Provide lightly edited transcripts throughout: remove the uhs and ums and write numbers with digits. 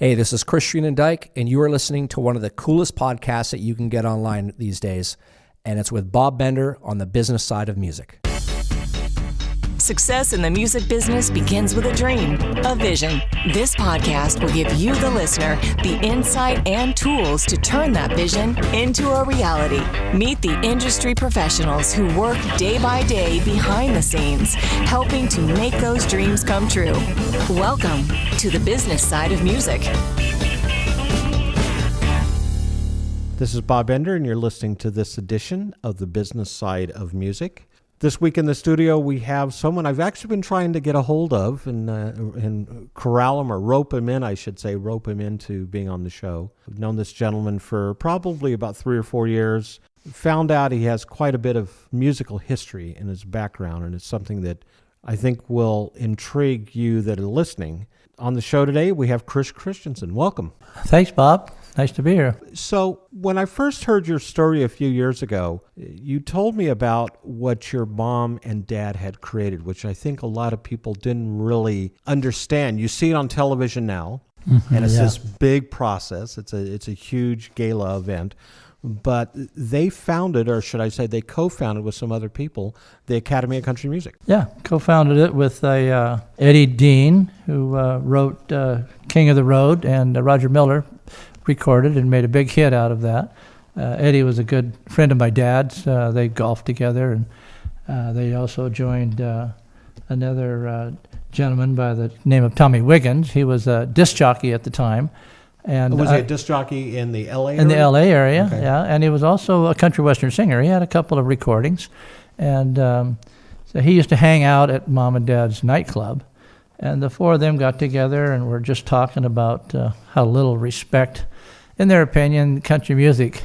Hey, this is Christian and Dyke, and you are listening to one of the coolest podcasts that you can get online these days, and it's with Bob Bender on the business side of music. Success in the music business begins with a dream, a vision. This podcast will give you, the listener, the insight and tools to turn that vision into a reality. Meet the industry professionals who work day by day behind the scenes, helping to make those dreams come true. Welcome to the business side of music. This is Bob Bender, and you're listening to this edition of the business side of music. This week in the studio, we have someone I've actually been trying to get a hold of and corral him, or rope him into being on the show. I've known this gentleman for probably about 3 or 4 years. Found out he has quite a bit of musical history in his background, and it's something that I think will intrigue you that are listening. On the show today, we have Chris Christiansen. Welcome. Thanks, Bob. Nice to be here. So when I first heard your story a few years ago, you told me about what your mom and dad had created, which I think a lot of people didn't really understand. You see it on television now, and it's this big process. It's a huge gala event. But they founded, or should I say they co-founded with some other people, the Academy of Country Music. Yeah, co-founded it with Eddie Dean, who wrote King of the Road, and Roger Miller recorded and made a big hit out of that. Eddie was a good friend of my dad's. They golfed together, and they also joined another gentleman by the name of Tommy Wiggins. He was a disc jockey at the time. And was he a disc jockey in the L.A. area? In the L.A. area, okay. Yeah. And he was also a country western singer. He had a couple of recordings. And so he used to hang out at Mom and Dad's nightclub. And the four of them got together and were just talking about how little respect, in their opinion, country music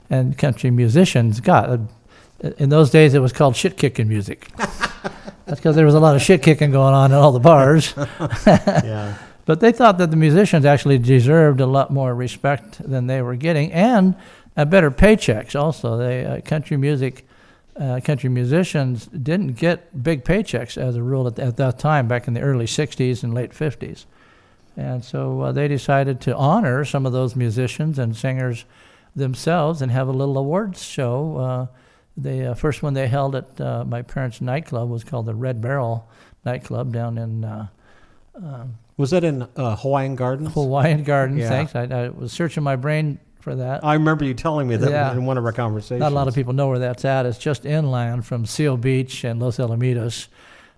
and country musicians got. In those days, it was called shit-kicking music. That's because there was a lot of shit-kicking going on in all the bars. Yeah. But they thought that the musicians actually deserved a lot more respect than they were getting, and better paychecks also. Country musicians didn't get big paychecks as a rule at that time, back in the early 60s and late 50s. And so they decided to honor some of those musicians and singers themselves and have a little awards show. The first one they held at my parents' nightclub was called the Red Barrel nightclub down in... Was that in Hawaiian Gardens? Hawaiian Gardens, yeah. Thanks. I was searching my brain for that. I remember you telling me that in one of our conversations. Not a lot of people know where that's at. It's just inland from Seal Beach and Los Alamitos.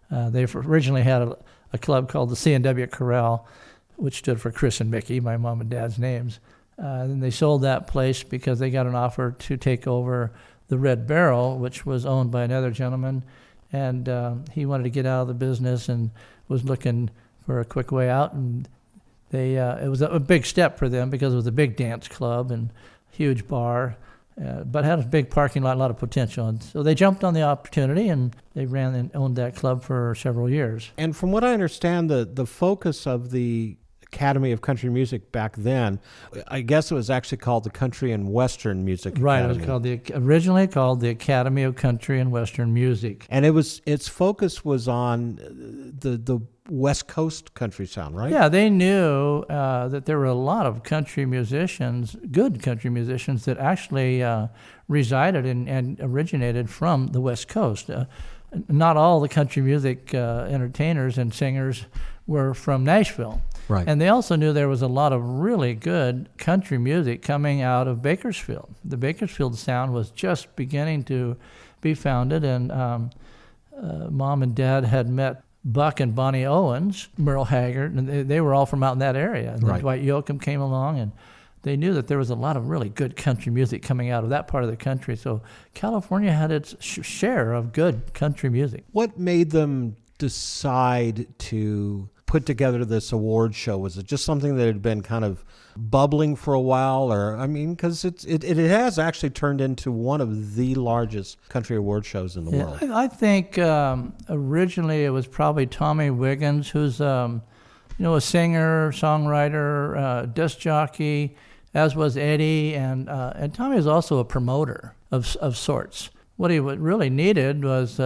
They originally had a club called the C&W Corral, which stood for Chris and Mickey, my mom and dad's names. Then they sold that place because they got an offer to take over the Red Barrel, which was owned by another gentleman. And he wanted to get out of the business and was looking for a quick way out, and it was a big step for them because it was a big dance club and huge bar, but had a big parking lot, a lot of potential. And so they jumped on the opportunity, and they ran and owned that club for several years. And from what I understand, the focus of the Academy of Country Music back then, I guess it was actually called the Country and Western Music Right, Academy. it was originally called the Academy of Country and Western Music. And its focus was on the West Coast country sound, right? Yeah, they knew that there were a lot of country musicians, good country musicians, that actually resided and originated from the West Coast. Not all the country music entertainers and singers were from Nashville. Right. And they also knew there was a lot of really good country music coming out of Bakersfield. The Bakersfield sound was just beginning to be founded, and Mom and Dad had met Buck and Bonnie Owens, Merle Haggard, and they were all from out in that area. And right. then Dwight Yoakam came along, and they knew that there was a lot of really good country music coming out of that part of the country. So California had its share of good country music. What made them decide to put together this award show? Was it just something that had been kind of bubbling for a while? Or, I mean, because it has actually turned into one of the largest country award shows in the world. I think originally it was probably Tommy Wiggins, who's a singer, songwriter, disc jockey, as was Eddie, and Tommy was also a promoter of sorts. What he really needed was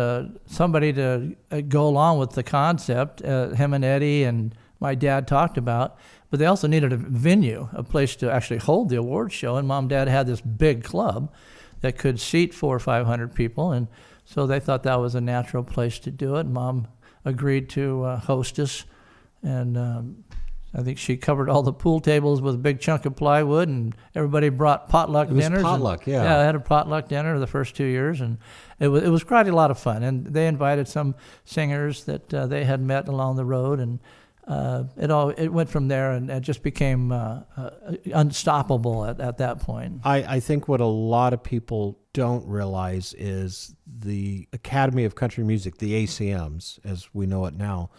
somebody to go along with the concept him and Eddie and my dad talked about, But they also needed a venue, a place to actually hold the award show. And Mom and Dad had this big club that could seat 400 or 500 people. And so they thought that was a natural place to do it. Mom agreed to host us. And I think she covered all the pool tables with a big chunk of plywood, and everybody brought potluck dinners. Potluck, yeah. Yeah, I had a potluck dinner the first 2 years, and it was quite a lot of fun. And they invited some singers that they had met along the road, and it went from there, and it just became unstoppable at that point. I think what a lot of people don't realize is the Academy of Country Music, the ACMs, as we know it now,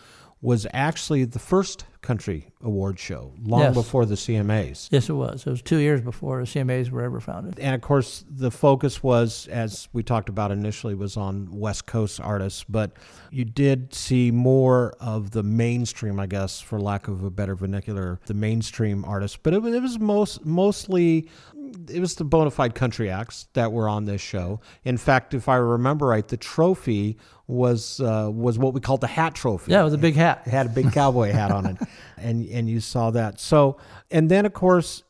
was actually the first country award show, long before the CMAs. Yes, it was. It was 2 years before the CMAs were ever founded. And of course, the focus was, as we talked about initially, was on West Coast artists, but you did see more of the mainstream, I guess, for lack of a better vernacular, the mainstream artists. But it was mostly... It was the bona fide country acts that were on this show. In fact, if I remember right, the trophy was what we called the hat trophy. Yeah, it was a big hat. It had a big cowboy hat on it, and you saw that. So, and then of course,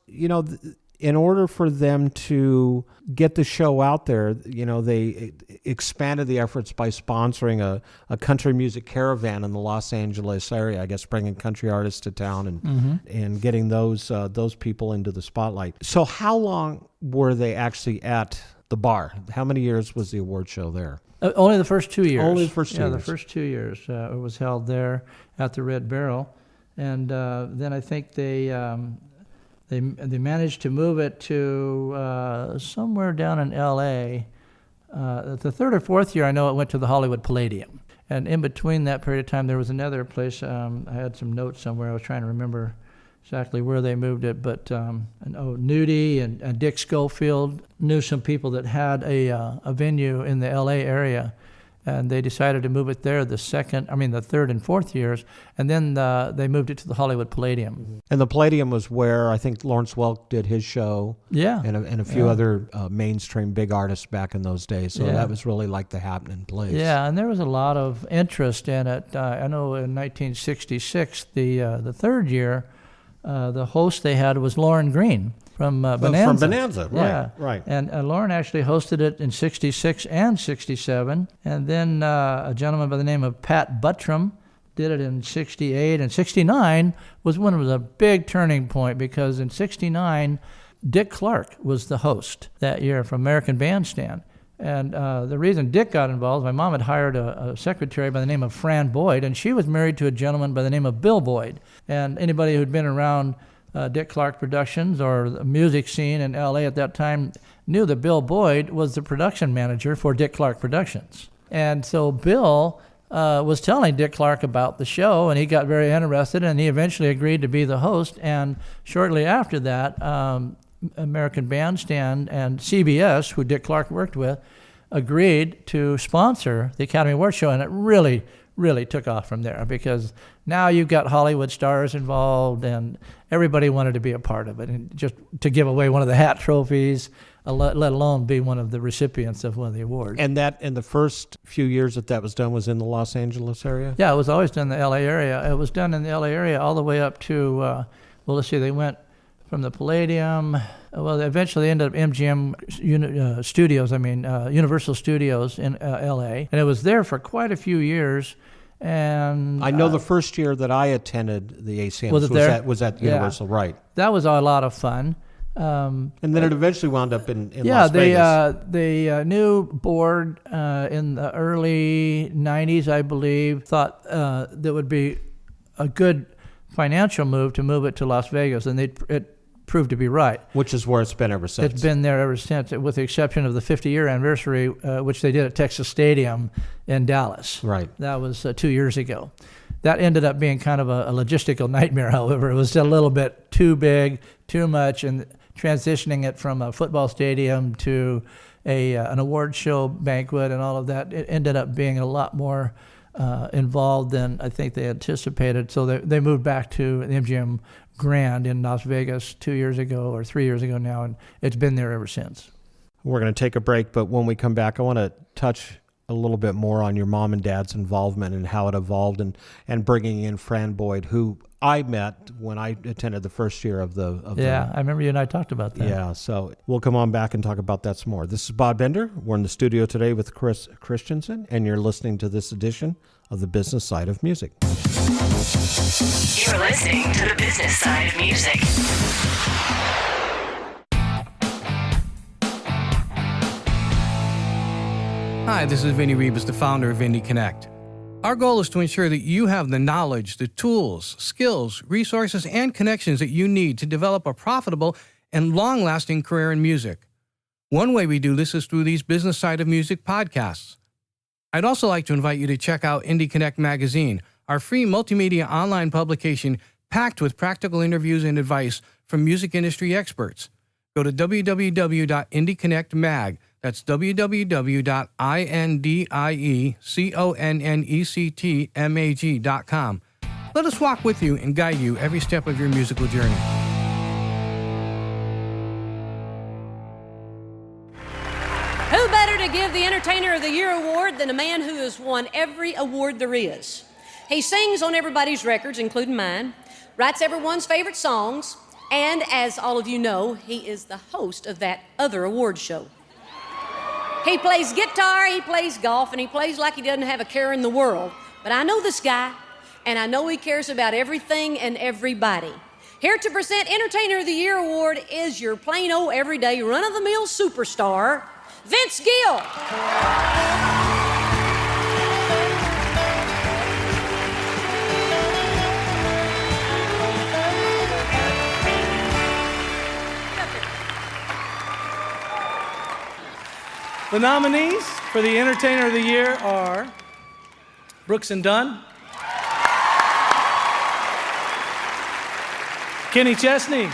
in order for them to get the show out there, they expanded the efforts by sponsoring a country music caravan in the Los Angeles area, I guess, bringing country artists to town and getting those people into the spotlight. So how long were they actually at the bar? How many years was the award show there? Only the first 2 years. Only the first 2 years. Yeah, the first 2 years. It was held there at the Red Barrel. And then I think they managed to move it to somewhere down in L.A. The third or fourth year, I know it went to the Hollywood Palladium. And in between that period of time, there was another place. I had some notes somewhere. I was trying to remember exactly where they moved it. But Nudie and Dick Schofield knew some people that had a venue in the L.A. area. And they decided to move it there the third and fourth years, and then they moved it to the Hollywood Palladium. And the Palladium was where I think Lawrence Welk did his show, and a few other mainstream big artists back in those days. So that was really like the happening place. Yeah, and there was a lot of interest in it. I know in 1966, the third year, the host they had was Lauren Green. From Bonanza. From Bonanza, right. And Lauren actually hosted it in 66 and 67. And then a gentleman by the name of Pat Buttram did it in 68. And 69 was when it was a big turning point, because in 69, Dick Clark was the host that year from American Bandstand. And the reason Dick got involved, my mom had hired a secretary by the name of Fran Boyd, and she was married to a gentleman by the name of Bill Boyd. And anybody who'd been around Dick Clark Productions or the music scene in L.A. at that time knew that Bill Boyd was the production manager for Dick Clark Productions. And so Bill was telling Dick Clark about the show, and he got very interested, and he eventually agreed to be the host. And shortly after that, American Bandstand and CBS, who Dick Clark worked with, agreed to sponsor the Academy Awards show, and it really took off from there, because now you've got Hollywood stars involved, and everybody wanted to be a part of it, and just to give away one of the hat trophies, let alone be one of the recipients of one of the awards. And that, in the first few years that was done, was in the Los Angeles area? Yeah, it was always done in the LA area. It was done in the LA area all the way up to, they went from the Palladium. Well, they eventually ended up MGM Studios, Universal Studios in L.A. And it was there for quite a few years. And I know the first year that I attended the ACMs was at Universal, right? That was a lot of fun. And then it eventually wound up in Las Vegas. The new board in the early 90s, I believe, thought that would be a good financial move to move it to Las Vegas, and it proved to be right. Which is where it's been ever since. It's been there ever since, with the exception of the 50-year anniversary, which they did at Texas Stadium in Dallas. Right. That was 2 years ago. That ended up being kind of a logistical nightmare, however. It was a little bit too big, too much, and transitioning it from a football stadium to an award show banquet and all of that, it ended up being a lot more involved than I think they anticipated. So they moved back to the MGM Grand in Las Vegas 2 years ago or 3 years ago now, and it's been there ever since. We're going to take a break, but when we come back, I want to touch a little bit more on your mom and dad's involvement and how it evolved, and bringing in Fran Boyd, who I met when I attended the first year of the. I remember you and I talked about that. Yeah, so we'll come on back and talk about that some more. This is Bob Bender. We're in the studio today with Chris Christiansen, and you're listening to this edition of The Business Side of Music. You're listening to The Business Side of Music. Hi, this is Vinny Rebus, the founder of Indie Connect. Our goal is to ensure that you have the knowledge, the tools, skills, resources, and connections that you need to develop a profitable and long-lasting career in music. One way we do this is through these Business Side of Music podcasts. I'd also like to invite you to check out Indie Connect magazine, our free multimedia online publication packed with practical interviews and advice from music industry experts. Go to www.indieconnectmag.com. That's www.indieconnectmag.com. Let us walk with you and guide you every step of your musical journey. Who better to give the Entertainer of the Year award than a man who has won every award there is? He sings on everybody's records, including mine, writes everyone's favorite songs, and as all of you know, he is the host of that other award show. He plays guitar, he plays golf, and he plays like he doesn't have a care in the world. But I know this guy, and I know he cares about everything and everybody. Here to present Entertainer of the Year award is your plain old everyday run-of-the-mill superstar, Vince Gill. The nominees for the Entertainer of the Year are Brooks and Dunn, Kenny Chesney,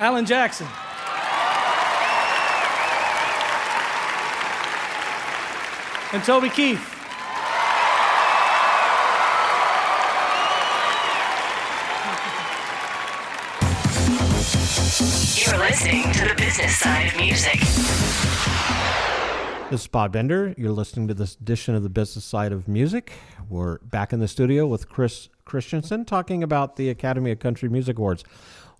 Alan Jackson, and Toby Keith. You're listening to The Business Side of Music. This is Bob Bender. You're listening to this edition of The Business Side of Music. We're back in the studio with Chris Christiansen talking about the Academy of Country Music Awards.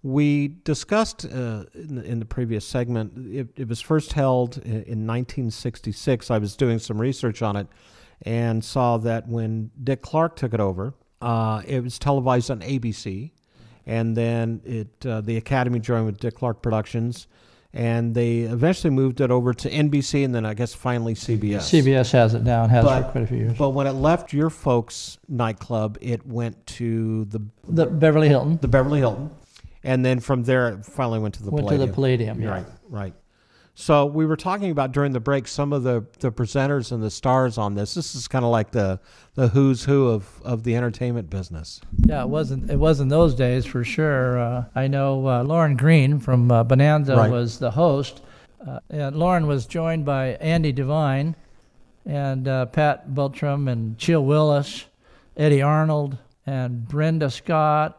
We discussed in the previous segment, it was first held in 1966. I was doing some research on it and saw that when Dick Clark took it over, it was televised on ABC. And then the Academy joined with Dick Clark Productions, and they eventually moved it over to NBC, and then I guess finally CBS. CBS has it now and has for quite a few years. But when it left your folks' nightclub, it went to The Beverly Hilton. the Beverly Hilton, and then from there it finally went to the Went Palladium. to the Palladium, yeah. Right. So we were talking about during the break some of the presenters and the stars on this. This is kind of like the who's who of the entertainment business. Yeah, it wasn't those days for sure. I know Lauren Green from Bonanza was the host, and Lauren was joined by Andy Devine and Pat Beltram and Chill Willis, Eddie Arnold, and Brenda Scott,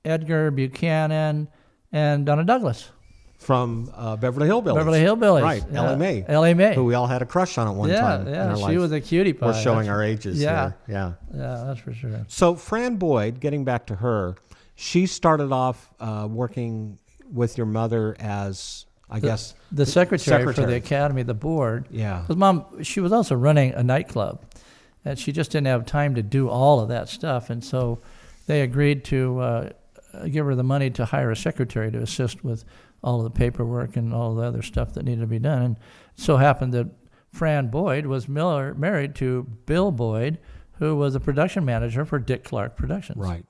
Edgar Buchanan, and Donna Douglas. From Beverly Hillbillies. Beverly Hillbillies. Right, Yeah. Ellie Mae. Ellie Mae. Who we all had a crush on at one time in our she life. was a cutie pie. We're showing our ages here. Yeah. Yeah, that's for sure. So Fran Boyd, getting back to her, she started off working with your mother as, I guess... The secretary for the Academy, the board. Yeah. Because Mom, she was also running a nightclub, and she just didn't have time to do all of that stuff, and so they agreed to give her the money to hire a secretary to assist with all of the paperwork and all the other stuff that needed to be done. And it so happened that Fran Boyd was married to Bill Boyd, who was a production manager for Dick Clark Productions. Right.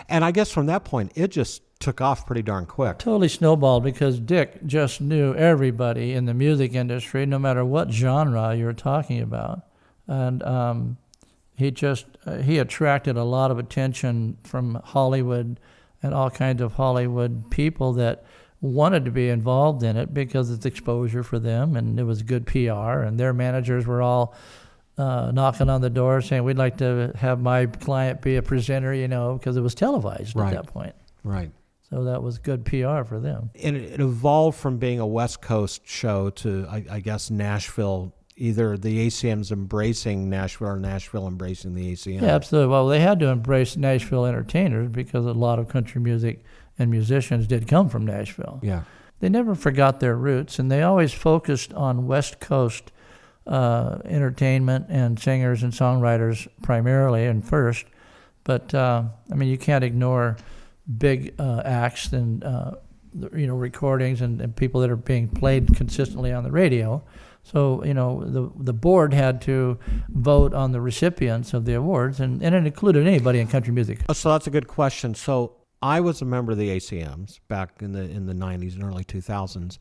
And I guess from that point, it just took off pretty darn quick. Totally snowballed because Dick just knew everybody in the music industry, no matter what genre you were talking about. And he attracted a lot of attention from Hollywood and all kinds of Hollywood people that wanted to be involved in it because it's exposure for them, and it was good PR, and their managers were all knocking on the door saying, we'd like to have my client be a presenter, because it was televised at that point. Right. So that was good PR for them. And it evolved from being a West Coast show to, I guess, Nashville, either the ACMs embracing Nashville or Nashville embracing the ACM. Yeah, absolutely. Well, they had to embrace Nashville entertainers because a lot of country music and musicians did come from Nashville. Yeah. They never forgot their roots, and they always focused on West Coast entertainment and singers and songwriters primarily and first. But, you can't ignore big acts and, recordings and people that are being played consistently on the radio. So, the board had to vote on the recipients of the awards, and it included anybody in country music. So that's a good question. So I was a member of the ACMs back in the 90s and early 2000s.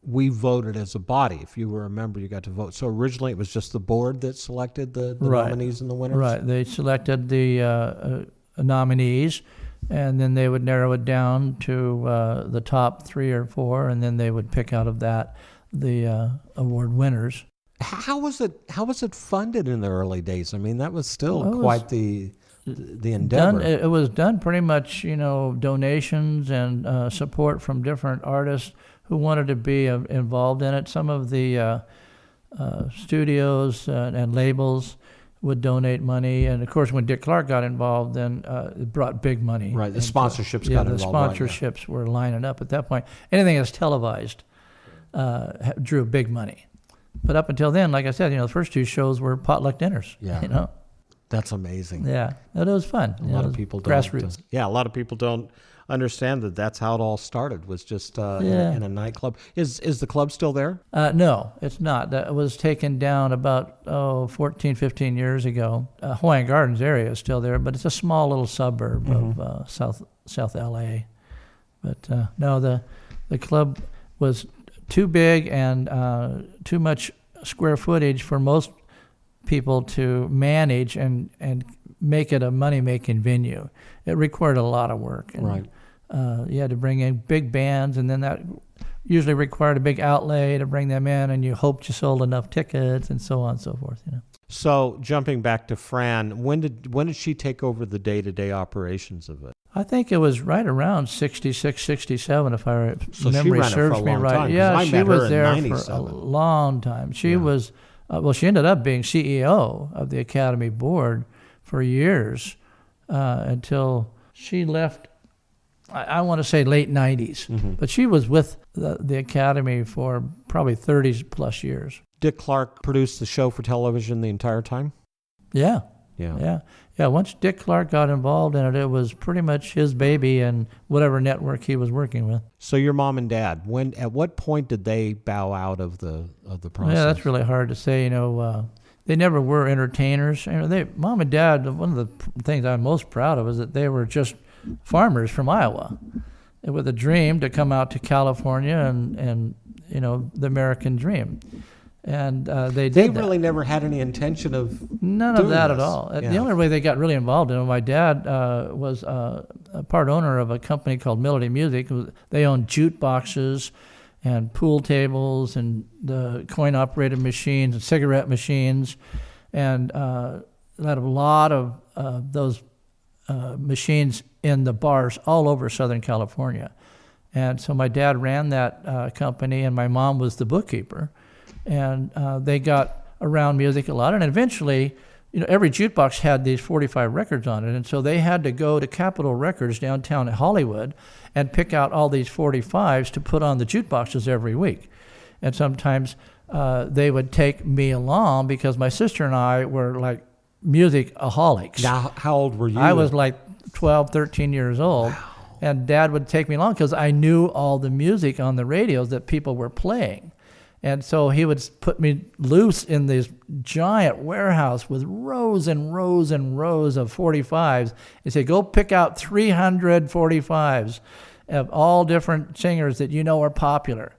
We voted as a body. If you were a member, you got to vote. So originally it was just the board that selected the nominees and the winners? Right. They selected the nominees, and then they would narrow it down to the top 3 or 4, and then they would pick out of that the award winners. How was it funded in the early days? I mean, that was still quite the endeavor. It was done pretty much, donations and support from different artists who wanted to be involved in it. Some of the studios and labels would donate money, and of course, when Dick Clark got involved, then it brought big money. Right, the sponsorships got involved. Yeah, the sponsorships were lining up at that point. Anything that's televised drew big money. But up until then, like I said, the first 2 shows were potluck dinners. Yeah. That's amazing. Yeah, it was fun. A lot of people grassroots. A lot of people don't understand that that's how it all started, was just in a nightclub. Is the club still there? No, it's not. That was taken down about 14, 15 years ago. Hawaiian Gardens area is still there, but it's a small little suburb of South LA. But no, the club was too big and too much square footage for most people to manage and make it a money-making venue. It required a lot of work. And, right. You had to bring in big bands, and then that usually required a big outlay to bring them in, and you hoped you sold enough tickets, and so on and so forth. So jumping back to Fran, when did she take over the day-to-day operations of it? I think it was right around 66, 67, if I So memory she ran serves it for a me long right. time, 'cause Yeah, I she met was her in there for 97. a long time. She was, she ended up being CEO of the Academy Board for years until she left, I want to say late 90s. But she was with the Academy for probably 30 plus years. Dick Clark produced the show for television the entire time? Yeah. Yeah. Once Dick Clark got involved in it, it was pretty much his baby and whatever network he was working with. So your mom and dad, at what point did they bow out of the process? Yeah, that's really hard to say. They never were entertainers. Mom and dad, one of the things I'm most proud of is that they were just farmers from Iowa with a dream to come out to California and the American dream. And they really never had any intention of none of that this. At all. Yeah. The only way they got really involved in it, my dad was a part owner of a company called Melody Music. They owned jute boxes and pool tables and the coin-operated machines and cigarette machines, and had a lot of those machines in the bars all over Southern California. And so my dad ran that company, and my mom was the bookkeeper. And they got around music a lot, and eventually, every jukebox had these 45 records on it, and so they had to go to Capitol Records downtown in Hollywood and pick out all these 45s to put on the jukeboxes every week. And sometimes they would take me along because my sister and I were like music-aholics. Now, how old were you? I was like 12, 13 years old. Wow. And Dad would take me along because I knew all the music on the radios that people were playing. And so he would put me loose in this giant warehouse with rows and rows and rows of 45s. He'd say, go pick out 300 45s of all different singers that are popular.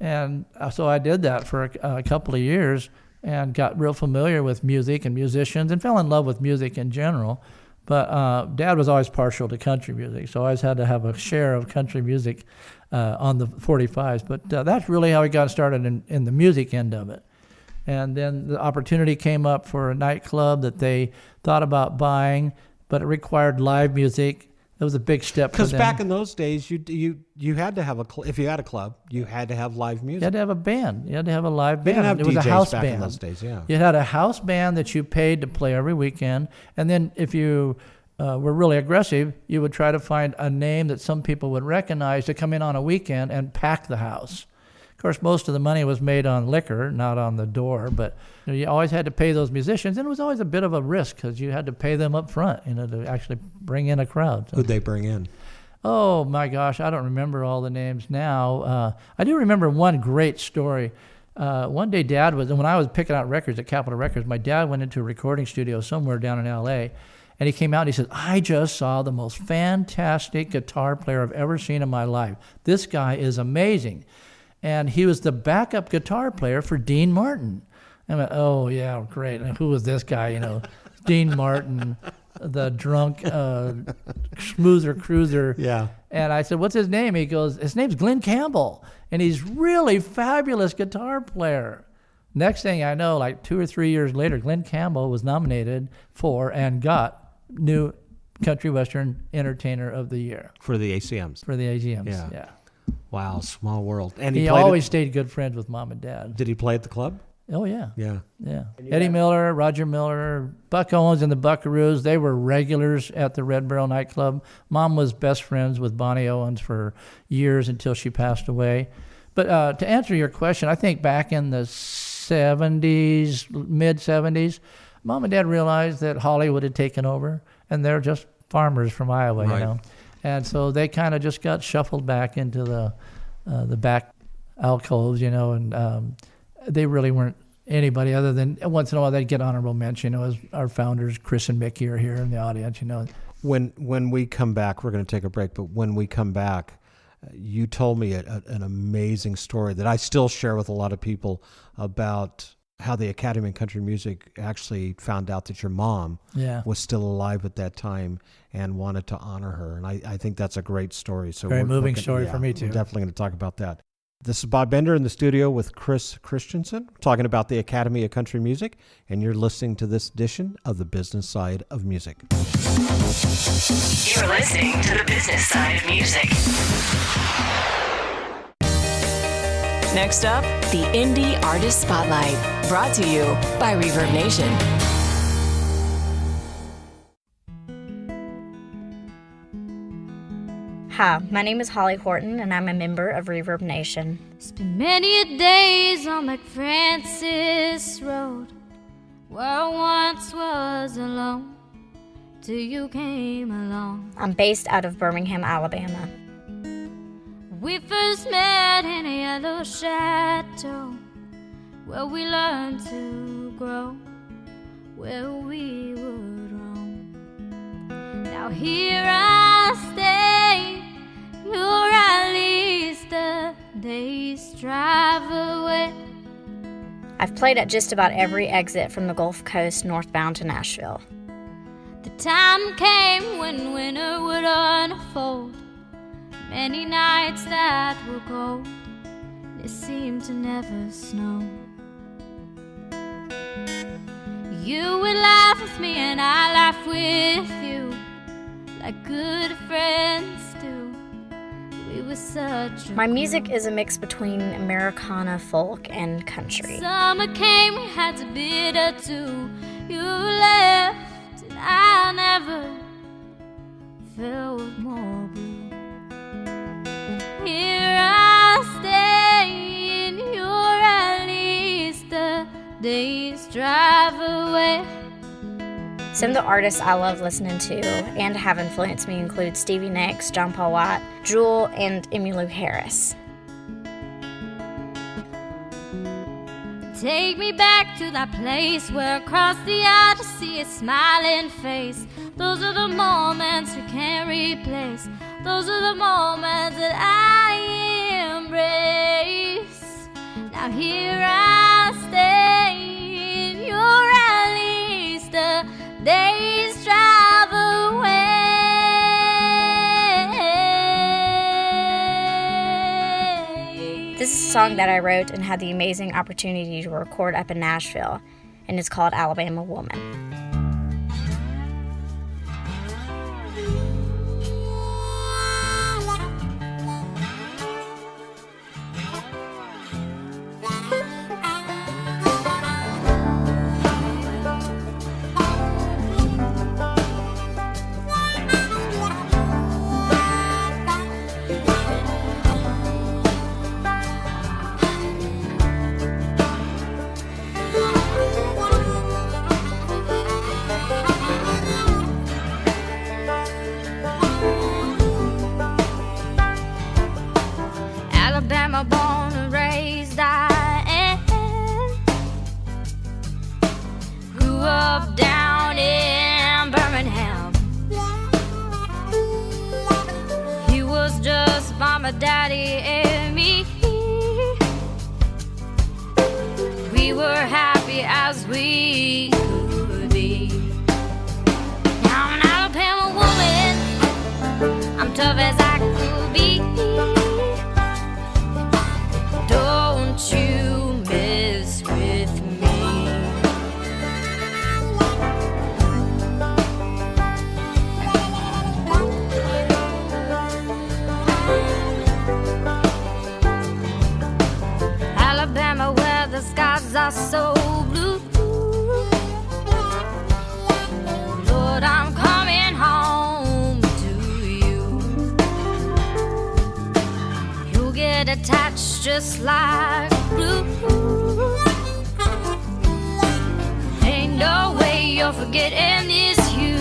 And so I did that for a couple of years and got real familiar with music and musicians and fell in love with music in general. But Dad was always partial to country music, so I always had to have a share of country music on the 45s. But that's really how he got started in the music end of it. And then the opportunity came up for a nightclub that they thought about buying, but it required live music. It was a big step for Because them. back in those days, you had to have if you had a club, you had to have live music. You had to have a band. You had to have a live They band. didn't have It was DJs a house back band. in those days, yeah. You had a house band that you paid to play every weekend, and then if you were really aggressive, you would try to find a name that some people would recognize to come in on a weekend and pack the house. Of course, most of the money was made on liquor, not on the door, but you always had to pay those musicians, and it was always a bit of a risk because you had to pay them up front, to actually bring in a crowd. So, Who'd they bring in? oh my gosh, I don't remember all the names now. I do remember one great story. One day when I was picking out records at Capitol Records, my dad went into a recording studio somewhere down in L.A., and he came out and he said, I just saw the most fantastic guitar player I've ever seen in my life. This guy is amazing. And he was the backup guitar player for Dean Martin. I went, oh, yeah, great. And who was this guy, Dean Martin, the drunk schmoozer cruiser. Yeah. And I said, what's his name? He goes, his name's Glenn Campbell. And he's really fabulous guitar player. Next thing I know, like 2 or 3 years later, Glenn Campbell was nominated for and got New Country Western Entertainer of the Year. For the ACMs. For the AGMs, Yeah. yeah. Wow, small world. And He played always stayed good friends with Mom and Dad. Did he play at the club? Oh, yeah. Yeah. Yeah. Eddie Miller, Roger Miller, Buck Owens and the Buckaroos, they were regulars at the Red Barrel nightclub. Mom was best friends with Bonnie Owens for years until she passed away. But to answer your question, I think back in the 70s, mid-70s, Mom and Dad realized that Hollywood had taken over, and they're just farmers from Iowa, Right. And so they kind of just got shuffled back into the back alcoves, and they really weren't anybody other than once in a while they'd get honorable mention, as our founders, Chris and Mickey, are here in the audience, When we come back, we're going to take a break, but when we come back, you told me an amazing story that I still share with a lot of people about how the Academy of Country Music actually found out that your mom was still alive at that time and wanted to honor her. And I think that's a great story. So Very moving story for me, too. We're definitely going to talk about that. This is Bob Bender in the studio with Chris Christiansen, talking about the Academy of Country Music, and you're listening to this edition of The Business Side of Music. You're listening to The Business Side of Music. Next up, the Indie Artist Spotlight, brought to you by Reverb Nation. Hi, my name is Holly Horton, and I'm a member of Reverb Nation. Spent many a days on McFrancis Road, where I once was alone, till you came along. I'm based out of Birmingham, Alabama. We first met in a yellow chateau, where we learned to grow, where we would roam. Now here I stay, you're at least a day's drive away. I've played at just about every exit from the Gulf Coast northbound to Nashville. The time came when winter would unfold, many nights that were cold, it seemed to never snow. You would laugh with me and I laugh with you, like good friends do. We were such a My music is a mix between Americana, folk, and country. Summer came, we had to bid adieu. You left and I never felt more blue. Here I stay and you're at least a day's drive away. Some of the artists I love listening to and have influenced me include Stevie Nicks, John Paul White, Jewel, and Emmylou Harris. Take me back to that place where across the aisle to see a smiling face. Those are the moments we can't replace. Those are the moments that I embrace. Now here I stay, and you're at least a day's drive away. This is a song that I wrote and had the amazing opportunity to record up in Nashville, and it's called Alabama Woman. mama, daddy, and me. We were happy as we could be. Now I'm an Alabama woman, I'm tough as I could be. Don't you mess with me. Alabama, where the skies are so blue. Lord, I'm coming home to you. You'll get attached just like glue. Ain't no way you're forgetting this you.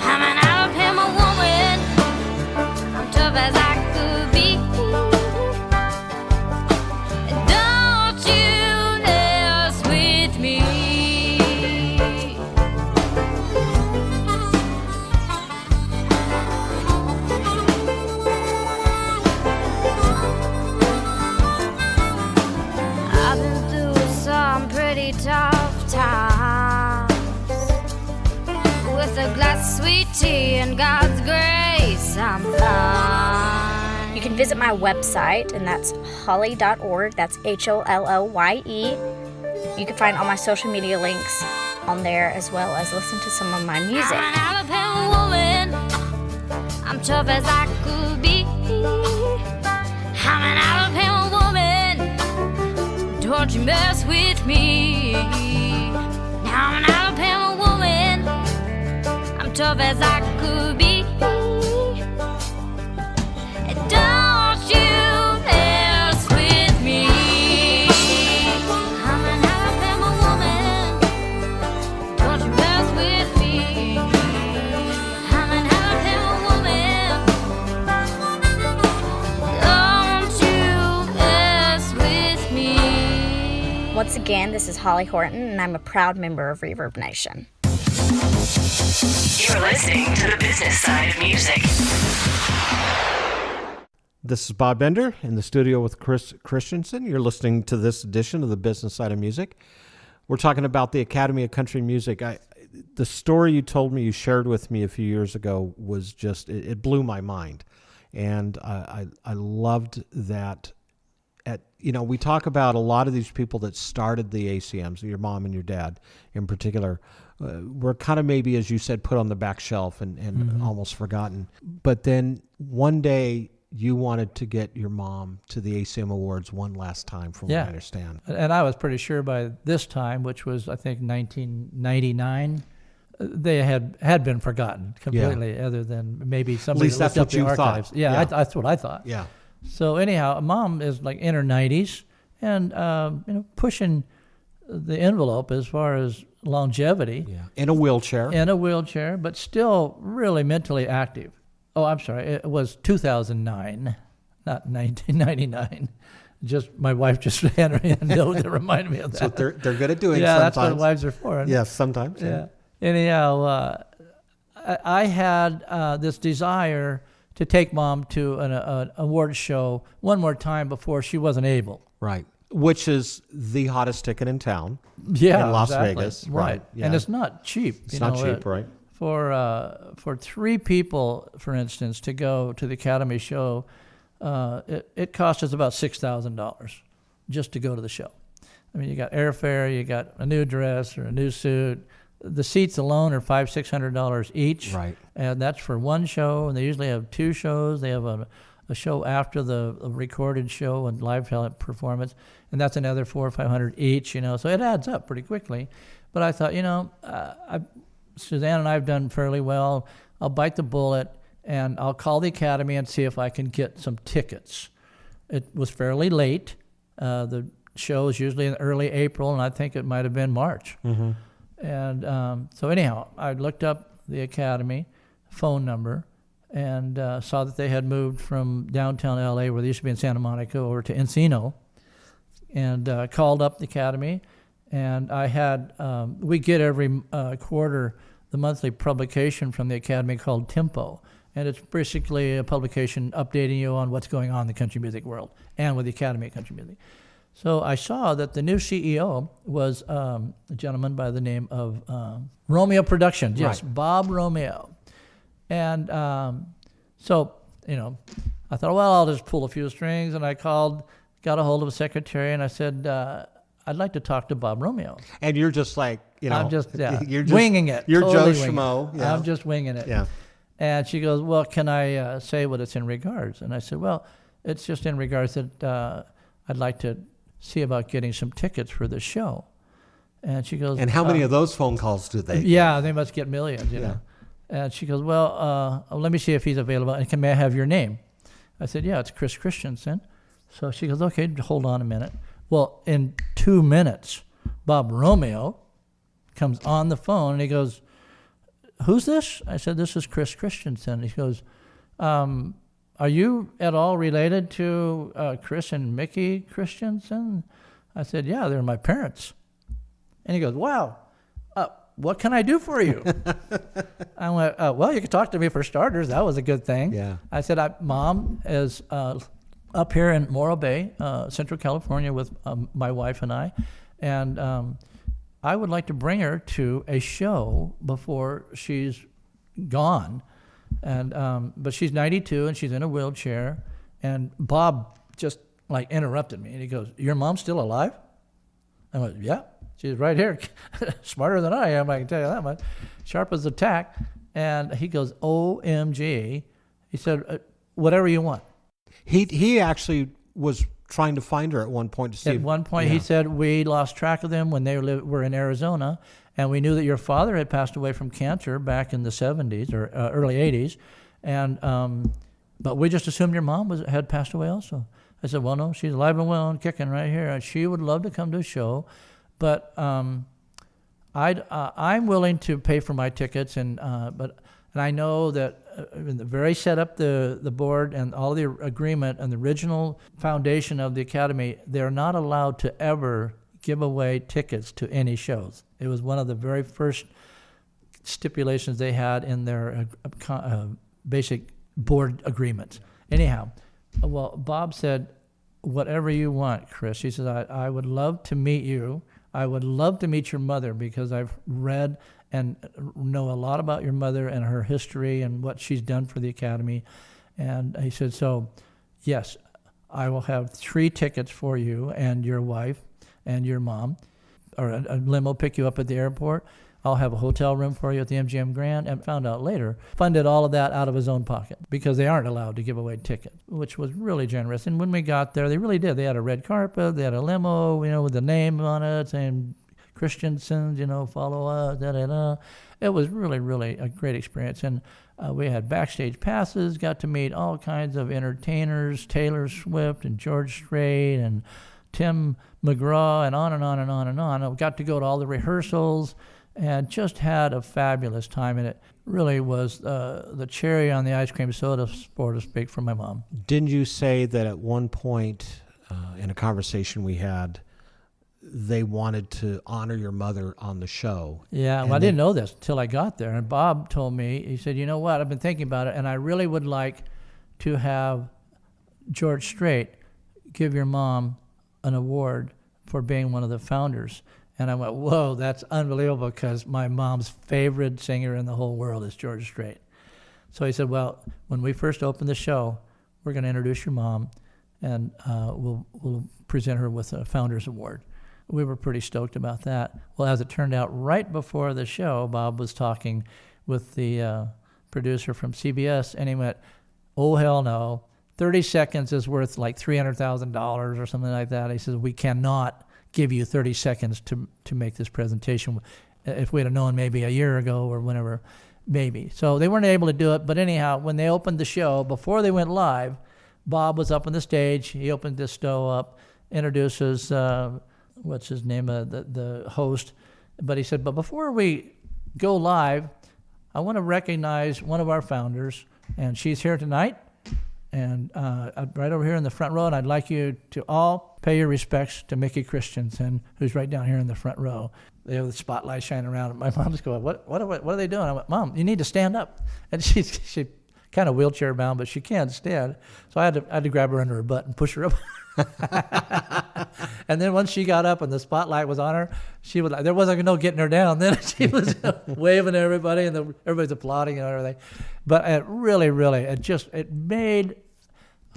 I'm an Alabama woman, I'm tough as I could be. Don't you mess with me. I've been through some pretty tough times. With a glass of sweet tea and God's grace, I'm fine. You can visit my website, and that's holly.org. That's HOLLYE. You can find all my social media links on there, as well as listen to some of my music. I'm an Alabama woman, I'm tough as I could be. I'm an Alabama woman, don't you mess with me. Now I'm an Alabama woman, I'm tough as I could be. Don't you mess with me. I'm an Alabama woman, don't you mess with me. I'm an Alabama woman, don't you mess with me. Once again, this is Holly Horton, and I'm a proud member of Reverb Nation. You're listening to the business side of music. This is Bob Bender in the studio with Chris Christiansen. You're listening to this edition of the business side of music. We're talking about the Academy of Country Music. The story you told me, you shared with me a few years ago, was just, it blew my mind. And I loved that. We talk about a lot of these people that started the ACMs, your mom and your dad in particular, were kind of maybe, as you said, put on the back shelf and almost forgotten. But then one day you wanted to get your mom to the ACM Awards one last time, from what I understand. And I was pretty sure by this time, which was, I think, 1999, they had been forgotten completely, other than maybe somebody At least that's looked up what the you archives. thought. Yeah, that's what I thought. Yeah. So anyhow, Mom is like in her 90s and pushing the envelope as far as longevity. Yeah. In a wheelchair. But still really mentally active. Oh, I'm sorry. It was 2009, not 1999. Just my wife just handed me a note that reminded me of that. That's what they're good at doing. Yeah, sometimes. that's what wives are for. Yes, sometimes. Yeah. Anyhow, I had this desire to take Mom to an award show one more time before she wasn't able. Right. Which is the hottest ticket in town. Yeah, in Las exactly. Vegas. Right. Yeah. And it's not cheap. It's not cheap, right? For three people, for instance, to go to the Academy show, it cost us about $6,000 just to go to the show. I mean, you got airfare, you got a new dress or a new suit. The seats alone are $500-$600 each. Right. And that's for one show, and they usually have two shows. They have a show after the recorded show and live talent performance, and that's another $400 or $500 each, so it adds up pretty quickly. But I thought, Suzanne and I have done fairly well. I'll bite the bullet, and I'll call the Academy and see if I can get some tickets. It was fairly late. The show is usually in early April, and I think it might have been March. Mm-hmm. And so anyhow, I looked up the Academy phone number and saw that they had moved from downtown LA, where they used to be in Santa Monica, over to Encino, and called up the Academy. And I had, we get every quarter the monthly publication from the Academy called Tempo. And it's basically a publication updating you on what's going on in the country music world and with the Academy of Country Music. So I saw that the new CEO was a gentleman by the name of Romeo Productions. Yes, Right. Bob Romeo. And so, I thought, well, I'll just pull a few strings. And I got a hold of a secretary, and I said, I'd like to talk to Bob Romeo. And you're just like, I'm just, you're just winging it. You're totally Joe winging Schmo. it. Yeah. I'm just winging it. Yeah. And she goes, well, can I say what it's in regards? And I said, well, it's just in regards that I'd like to see about getting some tickets for the show. And she goes, And how many of those phone calls do they? Yeah, they must get millions, you know. And she goes, well, let me see if he's available. And may I have your name? I said, yeah, it's Chris Christiansen. So she goes, okay, hold on a minute. Well, in 2 minutes, Bob Romeo comes on the phone, and he goes, who's this? I said, this is Chris Christiansen. He goes, are you at all related to Chris and Mickey Christiansen? I said, yeah, they're my parents. And he goes, wow, what can I do for you? I went, well, you can talk to me for starters. That was a good thing. Yeah. I said, Mom is up here in Morro Bay, Central California, with my wife and I. And I would like to bring her to a show before she's gone. And but she's 92 and she's in a wheelchair. And Bob just like interrupted me, and he goes, "Your mom's still alive?" I went, "Yeah, she's right here." Smarter than I am, I can tell you that much. Sharp as a tack. And he goes, "OMG!" He said, "Whatever you want." He actually was trying to find her at one point to see. At one point, he said, we lost track of them when they were in Arizona, and we knew that your father had passed away from cancer back in the 70s or early 80s, and but we just assumed your mom had passed away also. I said, well, no, she's alive and well and kicking right here, and she would love to come to a show, but I'm willing to pay for my tickets, and I know that in the very set up the board and all the agreement and the original foundation of the Academy, they're not allowed to ever give away tickets to any shows. It was one of the very first stipulations they had in their basic board agreements. Anyhow, well, Bob said, whatever you want, Chris. He said, I would love to meet you. I would love to meet your mother because I've read and know a lot about your mother and her history and what she's done for the Academy. And he said, so, yes, I will have 3 tickets for you and your wife and your mom, or a limo pick you up at the airport. I'll have a hotel room for you at the MGM Grand. And found out later, funded all of that out of his own pocket because they aren't allowed to give away tickets, which was really generous. And when we got there, they really did. They had a red carpet, they had a limo, with the name on it, saying Christiansen, follow us, da-da-da. It was really, really a great experience. And we had backstage passes, got to meet all kinds of entertainers, Taylor Swift and George Strait and Tim McGraw and on and on and on and on. I got to go to all the rehearsals and just had a fabulous time. And it really was the cherry on the ice cream soda, so to speak, for my mom. Didn't you say that at one point in a conversation we had, they wanted to honor your mother on the show? Yeah, well, I didn't know this until I got there. And Bob told me, he said, you know what, I've been thinking about it, and I really would like to have George Strait give your mom an award for being one of the founders. And I went, whoa, that's unbelievable, because my mom's favorite singer in the whole world is George Strait. So he said, well, when we first open the show, we're going to introduce your mom, and we'll present her with a Founders Award. We were pretty stoked about that. Well, as it turned out, right before the show, Bob was talking with the producer from CBS, and he went, oh, hell no. 30 seconds is worth like $300,000 or something like that. He says, we cannot give you 30 seconds to make this presentation. If we'd have known maybe a year ago or whenever, maybe. So they weren't able to do it. But anyhow, when they opened the show, before they went live, Bob was up on the stage. He opened this show up, introduces, what's his name, the host. But he said, but before we go live, I want to recognize one of our founders, and she's here tonight. And right over here in the front row, and I'd like you to all pay your respects to Mickey Christiansen, who's right down here in the front row. They have the spotlight shining around. My mom's going, what are they doing? I went, Mom, you need to stand up. And she kind of wheelchair bound, but she can't stand. So I had to grab her under her butt and push her up. And then once she got up and the spotlight was on her, she was like, there wasn't no getting her down. Then she was waving at everybody, and everybody's applauding and everything. But it really, it made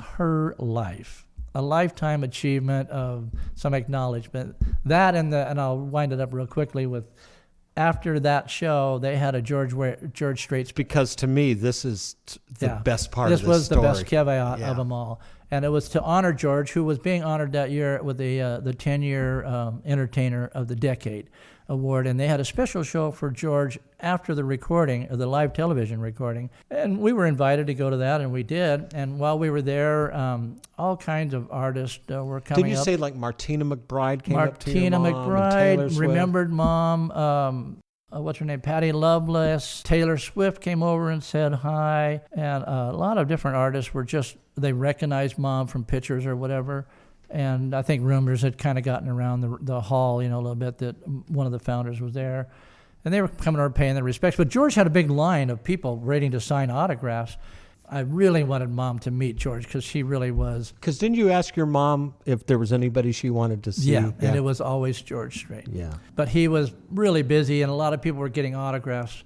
her life a lifetime achievement of some acknowledgement. That and I'll wind it up real quickly with, after that show, they had a George Strait. Because to me, this is the best part of this was story. The best caveat of them all. And it was to honor George, who was being honored that year with the 10-year Entertainer of the Decade award. And they had a special show for George after the recording, or the live television recording. And we were invited to go to that, and we did. And while we were there, all kinds of artists were coming up. Did you say like Martina McBride came up to you? Martina McBride, McBride, remembered Mom. What's her name? Patty Loveless. Taylor Swift came over and said hi. And a lot of different artists were they recognized Mom from pictures or whatever. And I think rumors had kind of gotten around the hall, a little bit, that one of the founders was there. And they were coming over paying their respects. But George had a big line of people waiting to sign autographs. I really wanted Mom to meet George because she really was. Because didn't you ask your mom if there was anybody she wanted to see? Yeah, and it was always George Strait. Yeah. But he was really busy, and a lot of people were getting autographs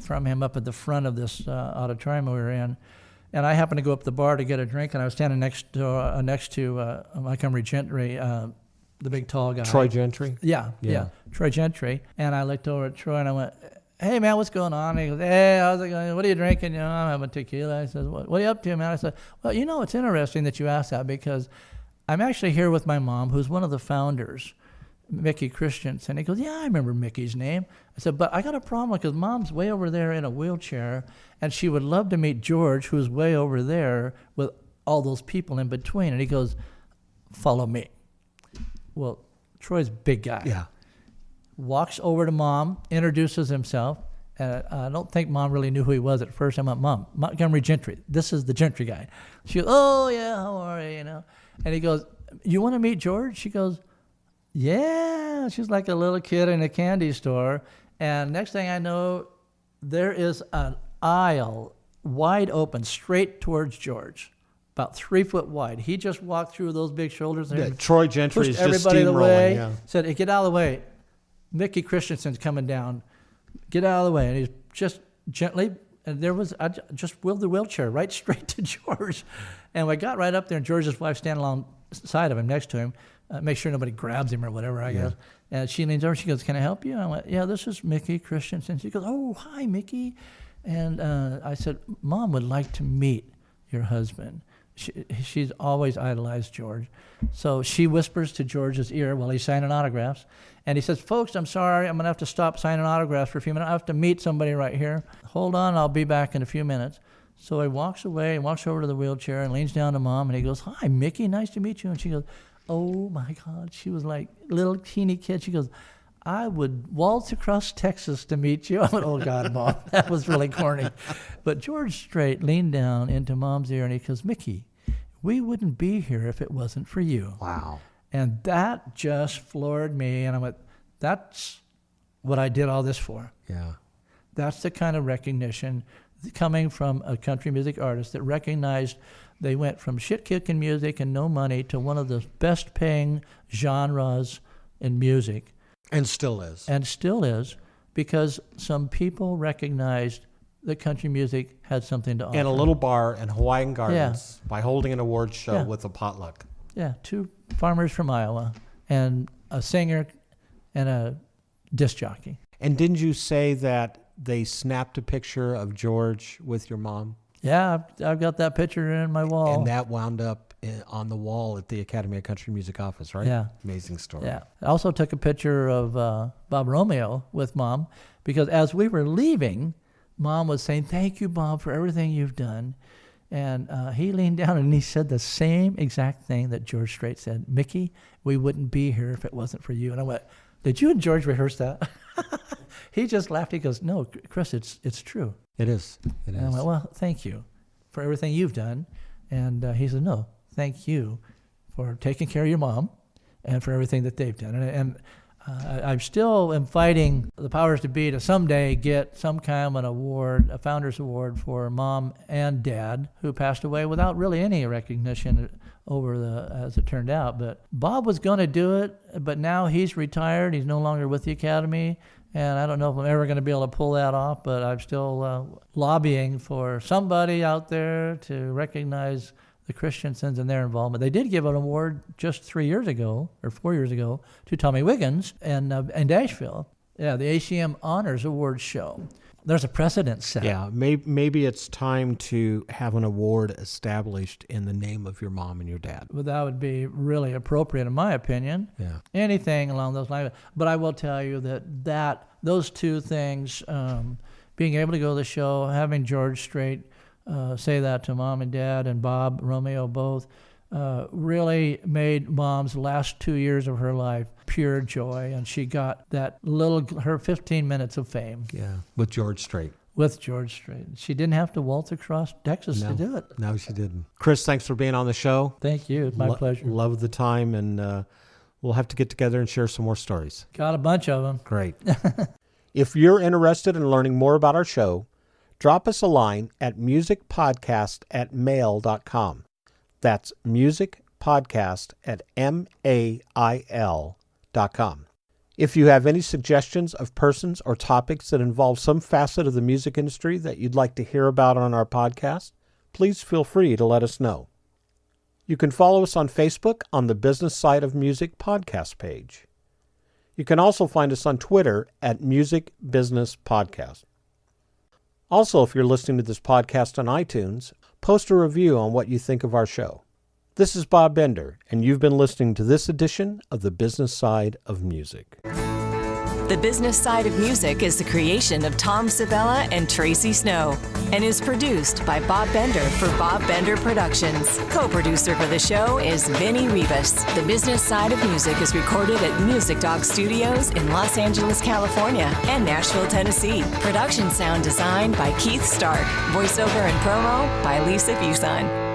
from him up at the front of this auditorium we were in. And I happened to go up to the bar to get a drink, and I was standing next to Montgomery Gentry, the big tall guy. Troy Gentry? Yeah, Troy Gentry. And I looked over at Troy, and I went, "Hey, man, what's going on?" And he goes, "Hey, how's it going? What are you drinking?" I'm having tequila. I said, what are you up to, man? I said, "Well, it's interesting that you asked that, because I'm actually here with my mom, who's one of the founders, Mickey Christiansen." He goes, "Yeah, I remember Mickey's name." I said, "But I got a problem because Mom's way over there in a wheelchair, and she would love to meet George, who's way over there with all those people in between." And he goes, "Follow me." Well, Troy's a big guy. Yeah. Walks over to Mom, introduces himself. I don't think Mom really knew who he was at first. I went, "Mom, Montgomery Gentry. This is the Gentry guy." She goes, "Oh, yeah, how are you, And he goes, "You want to meet George?" She goes, "Yeah." She's like a little kid in a candy store. And next thing I know, there is an aisle wide open straight towards George, about 3 foot wide. He just walked through those big shoulders. Yeah, Troy Gentry is pushed just everybody away. steamrolling. Yeah. Said, "Hey, get out of the way. Mickey Christiansen's coming down. Get out of the way." And he's just gently, and I just wheeled the wheelchair right straight to George. And we got right up there, and George's wife standing alongside of him, next to him, make sure nobody grabs him or whatever, I guess. And she leans over, she goes, "Can I help you?" And I went, "Yeah, this is Mickey Christiansen." She goes, "Oh, hi, Mickey." And I said, "Mom would like to meet your husband." She's always idolized George. So she whispers to George's ear while he's signing autographs. And he says, "Folks, I'm sorry. I'm going to have to stop signing autographs for a few minutes. I have to meet somebody right here. Hold on, I'll be back in a few minutes." So he walks away and walks over to the wheelchair and leans down to Mom. And he goes, "Hi, Mickey. Nice to meet you." And she goes, "Oh, my God." She was like a little teeny kid. She goes, "I would waltz across Texas to meet you." I went, "Oh, God, Mom." That was really corny. But George Strait leaned down into Mom's ear, and he goes, "Mickey, we wouldn't be here if it wasn't for you." Wow. And that just floored me. And I went, that's what I did all this for. Yeah. That's the kind of recognition coming from a country music artist that recognized they went from shit-kicking music and no money to one of the best-paying genres in music. And still is. And still is, because some people recognized that country music had something to offer. And a little bar in Hawaiian Gardens by holding an awards show with a potluck. Yeah, 2 farmers from Iowa and a singer and a disc jockey. And didn't you say that they snapped a picture of George with your mom? Yeah, I've got that picture in my wall. And that wound up on the wall at the Academy of Country Music office, right? Yeah. Amazing story. Yeah. I also took a picture of Bob Romeo with Mom, because as we were leaving, Mom was saying, "Thank you, Bob, for everything you've done." And he leaned down and he said the same exact thing that George Strait said. "Mickey, we wouldn't be here if it wasn't for you." And I went, "Did you and George rehearse that?" He just laughed. He goes, "No, Chris, it's true." It is. It And I is. went, "Well, thank you for everything you've done." And he said, "No, thank you for taking care of your mom and for everything that they've done." And I still am fighting the powers to be to someday get some kind of an award, a Founders Award for Mom and Dad, who passed away without really any recognition as it turned out. But Bob was going to do it, but now he's retired. He's no longer with the Academy, and I don't know if I'm ever going to be able to pull that off, but I'm still lobbying for somebody out there to recognize the Christiansens and their involvement. They did give an award just 3 years ago, or 4 years ago, to Tommy Wiggins in Asheville. Yeah, the ACM Honors Awards show. There's a precedent set. Yeah, maybe it's time to have an award established in the name of your mom and your dad. Well, that would be really appropriate, in my opinion. Yeah. Anything along those lines. But I will tell you that those two things, being able to go to the show, having George Strait say that to Mom and Dad, and Bob Romeo both, really made Mom's last 2 years of her life pure joy, and she got her 15 minutes of fame. Yeah, with George Strait. With George Strait. She didn't have to waltz across Texas to do it. No, she didn't. Chris, thanks for being on the show. Thank you. It's my pleasure. Love the time, and we'll have to get together and share some more stories. Got a bunch of them. Great. If you're interested in learning more about our show, drop us a line at musicpodcast@mail.com. That's musicpodcast@mail.com. If you have any suggestions of persons or topics that involve some facet of the music industry that you'd like to hear about on our podcast, please feel free to let us know. You can follow us on Facebook on the Business Side of Music podcast page. You can also find us on Twitter at Music Business Podcast. Also, if you're listening to this podcast on iTunes, post a review on what you think of our show. This is Bob Bender, and you've been listening to this edition of The Business Side of Music. The Business Side of Music is the creation of Tom Sabella and Tracy Snow and is produced by Bob Bender for Bob Bender Productions. Co-producer for the show is Vinny Rivas. The Business Side of Music is recorded at Music Dog Studios in Los Angeles, California and Nashville, Tennessee. Production sound design by Keith Stark. Voiceover and promo by Lisa Busan.